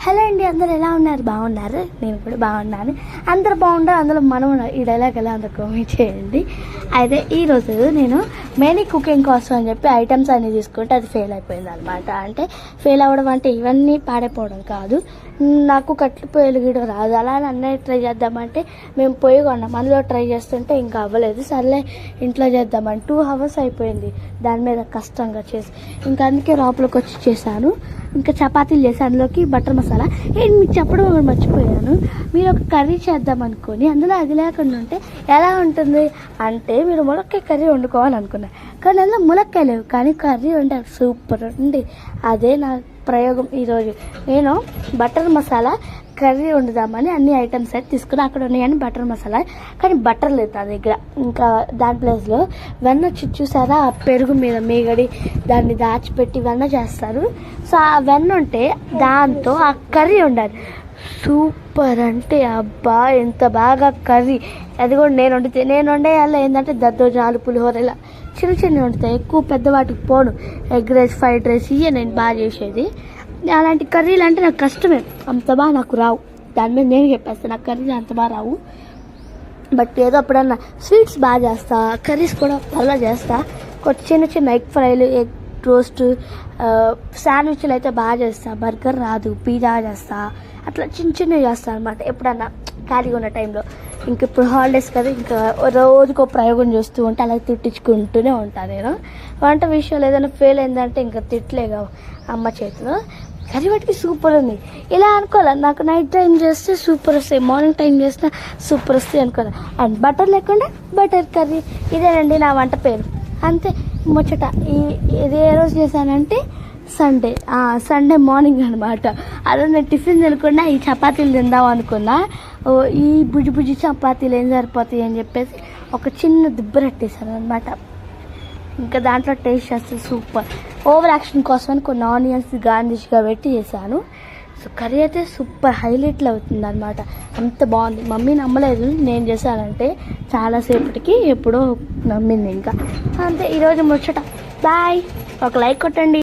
Hello అండి, అందరు ఎలా ఉన్నారు? బాగున్నారు? నేను కూడా బాగున్నాను. అందరు బాగుంటారు, అందులో మనం ఈ డైలాగ్ ఎలా అందరు కామెంట్ చేయండి. అయితే ఈరోజు నేను మెయిన్ కుకింగ్ కోసం అని చెప్పి ఐటమ్స్ అన్నీ తీసుకుంటే అది ఫెయిల్ అయిపోయింది అనమాట. అంటే ఫెయిల్ అవ్వడం అంటే ఇవన్నీ పాడైపోవడం కాదు, నాకు కట్లు పొయ్యిలు గీడ రాదు. అలా అన్నీ ట్రై చేద్దామంటే మేము పొయ్యి కొన్నాం, అందులో ట్రై చేస్తుంటే ఇంకా అవ్వలేదు. సర్లే ఇంట్లో చేద్దామని 2 hours అయిపోయింది దాని మీద కష్టంగా చేసి. ఇంకా అందుకే లోపలికి వచ్చి చేశాను. ఇంకా చపాతీలు చేసి అందులోకి బటర్ మసాలా. మీకు చెప్పడం మర్చిపోయాను, మీరు ఒక కర్రీ చేద్దాం అనుకొని అందులో అది లేకుండా ఉంటే ఎలా ఉంటుంది అంటే, మీరు ములక్కాయ కర్రీ వండుకోవాలనుకున్నారు కానీ అందులో ములక్కాయ లేవు, కానీ కర్రీ వండే సూపర్ ఉంది. అదే నా ప్రయోగం ఈరోజు. నేను బటర్ మసాలా కర్రీ వండుదామని అన్ని ఐటమ్స్ అయితే తీసుకుని అక్కడ ఉన్నాయని బటర్ మసాలా, కానీ బటర్ లేదు నా దగ్గర. ఇంకా దాని ప్లేస్లో వెన్న వచ్చి చూసారా, పెరుగు మీద మీగడి దాన్ని దాచిపెట్టి వెన్న చేస్తారు. సో ఆ వెన్న ఉంటే దాంతో ఆ కర్రీ ఉండాలి. సూపర్ అంటే అబ్బా ఎంత బాగా కర్రీ. అది కూడా నేను వండేయాలి. ఏంటంటే దద్దోజనాలు, పులిహోర ఇలా చిన్న చిన్నవి వండుతాయి, ఎక్కువ పెద్దవాటికి పోను. ఎగ్ రైస్, ఫ్రైడ్ రైస్ ఇవే నేను బాగా చేసేది. అలాంటి కర్రీలు అంటే నాకు కష్టమే, అంత బాగా నాకు రావు. దాని మీద నేను చెప్పేస్తాను, నాకు కర్రీలు అంత బాగా రావు. బట్ ఏదో అప్పుడన్నా స్వీట్స్ బాగా చేస్తా, కర్రీస్ కూడా అలా చేస్తా. చిన్న చిన్న ఎగ్ ఫ్రైలు, ఎగ్ రోస్ట్, శాండ్విచ్లు అయితే బాగా చేస్తా. బర్గర్ రాదు, పిజ్జా చేస్తా, అట్లా చిన్న చిన్నవి చేస్తాను అనమాట ఎప్పుడన్నా ఖాళీగా ఉన్న టైంలో. ఇంక ఇప్పుడు హాలిడేస్ కదా, ఇంకా రోజుకో ప్రయోగం చేస్తూ ఉంటే అలా తిట్టించుకుంటూనే ఉంటాను నేను. వంట విషయంలో ఏదైనా ఫెయిల్ అయిందంటే ఇంకా తిట్టలేగా అమ్మ చేతిలో. కర్రీ వాటికి సూపర్ ఉంది ఇలా అనుకోవాలి. నాకు నైట్ టైం చేస్తే సూపర్ వస్తాయి, మార్నింగ్ టైం చేస్తే సూపర్ వస్తాయి అనుకోవాలి. అండ్ బటర్ లేకుండా బటర్ కర్రీ, ఇదేనండి నా వంట పేరు. అంతే ముచ్చట. ఇది ఏ రోజు చేశానంటే సండే మార్నింగ్ అనమాట. అదే నేను టిఫిన్ తినకుండా ఈ చపాతీలు తిందాం అనుకున్నా. ఈ బుజ్జి చపాతీలు ఏం సరిపోతాయి అని చెప్పేసి ఒక చిన్న దుబ్బరెట్టేసాను అనమాట. ఇంకా దాంట్లో టేస్ట్ చేస్తే సూపర్. ఓవర్ యాక్షన్ కోసం అని కొన్ని ఆనియన్స్ గార్నిష్గా పెట్టి చేశాను. సో కర్రీ అయితే సూపర్ హైలైట్లో అవుతుంది అనమాట, అంత బాగుంది. మమ్మీ నమ్మలేదు నేను చేశానంటే, చాలాసేపటికి ఎప్పుడో నమ్మింది. ఇంకా అంతే ఈరోజు ముచ్చట. బాయ్, ఒక లైక్ కొట్టండి.